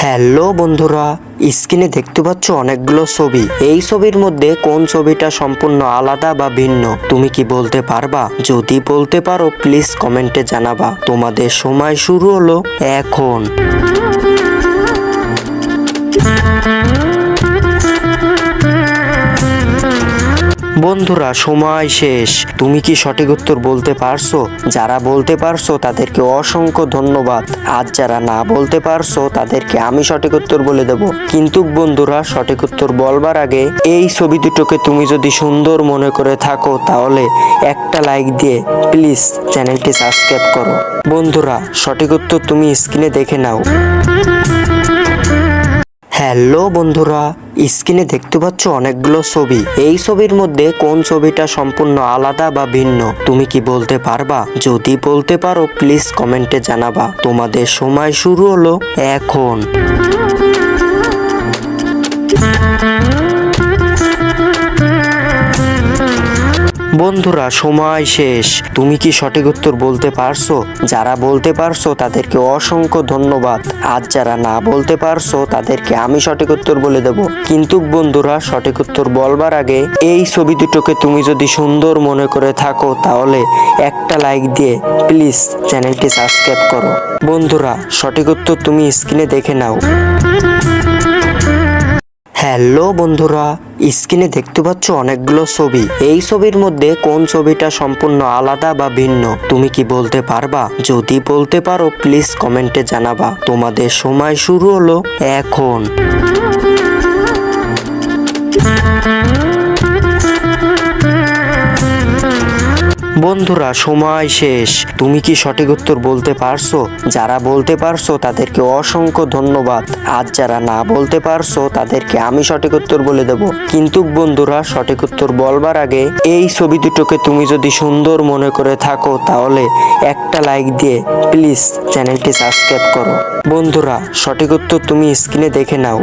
Hello বন্ধুরা, স্ক্রিনে দেখতে পাচ্ছ অনেকগুলো ছবি। এই ছবির মধ্যে কোন ছবিটা সম্পূর্ণ আলাদা বা ভিন্ন তুমি কি বলতে পারবা? যদি বলতে পারো প্লিজ কমেন্টে জানাবা। তোমাদের সময় শুরু হলো এখন। বন্ধুরা সময় শেষ। তুমি কি সঠিক উত্তর বলতে পারছো? যারা বলতে পারছো তাদেরকে অসংখ্য ধন্যবাদ। আর যারা না বলতে পারছো তাদেরকে আমি সঠিক উত্তর বলে দেব। কিন্তু বন্ধুরা সঠিক উত্তর বলবার আগে এই ছবি দুটোকে তুমি যদি সুন্দর মনে করে থাকো তাহলে একটা লাইক দিয়ে প্লিজ চ্যানেলটি সাবস্ক্রাইব করো। বন্ধুরা সঠিক উত্তর তুমি স্ক্রিনে দেখে নাও। হ্যালো বন্ধুরা, স্ক্রিনে দেখতে পাচ্ছ অনেকগুলো ছবি। এই ছবির মধ্যে কোন ছবিটা সম্পূর্ণ আলাদা বা ভিন্ন তুমি কি বলতে পারবা? যদি বলতে পারো প্লিজ কমেন্টে জানাবা। তোমাদের সময় শুরু হলো এখন। বন্ধুরা সময় শেষ। তুমি কি সঠিক উত্তর বলতে পারছো? যারা বলতে পারছো তাদেরকে অসংখ্য ধন্যবাদ। আর যারা না বলতে পারছো তাদেরকে আমি সঠিক উত্তর বলে দেব। কিন্তু বন্ধুরা সঠিক উত্তর বলবার আগে এই ছবি দুটোকে তুমি যদি সুন্দর মনে করে থাকো তাহলে একটা লাইক দিয়ে প্লিজ চ্যানেলটি সাবস্ক্রাইব করো। বন্ধুরা সঠিক উত্তর তুমি স্ক্রিনে দেখে নাও। হ্যালো বন্ধুরা, স্ক্রিনে দেখতে পাচ্ছ অনেকগুলো ছবি। এই ছবির মধ্যে কোন ছবিটা সম্পূর্ণ আলাদা বা ভিন্ন তুমি কি বলতে পারবা? যদি বলতে পারো প্লিজ কমেন্টে জানাবা। তোমাদের সময় শুরু হলো এখন। বন্ধুরা সময় শেষ। তুমি কি সঠিক উত্তর বলতে পারছো? যারা বলতে পারছো তাদেরকে অসংখ্য ধন্যবাদ। আর যারা না বলতে পারছো তাদেরকে আমি সঠিক উত্তর বলে দেব। কিন্তু বন্ধুরা সঠিক উত্তর বলবার আগে এই ছবি দুটোকে তুমি যদি সুন্দর মনে করে থাকো তাহলে একটা লাইক দিয়ে প্লিজ চ্যানেলটি সাবস্ক্রাইব করো। বন্ধুরা সঠিক উত্তর তুমি স্ক্রিনে দেখে নাও।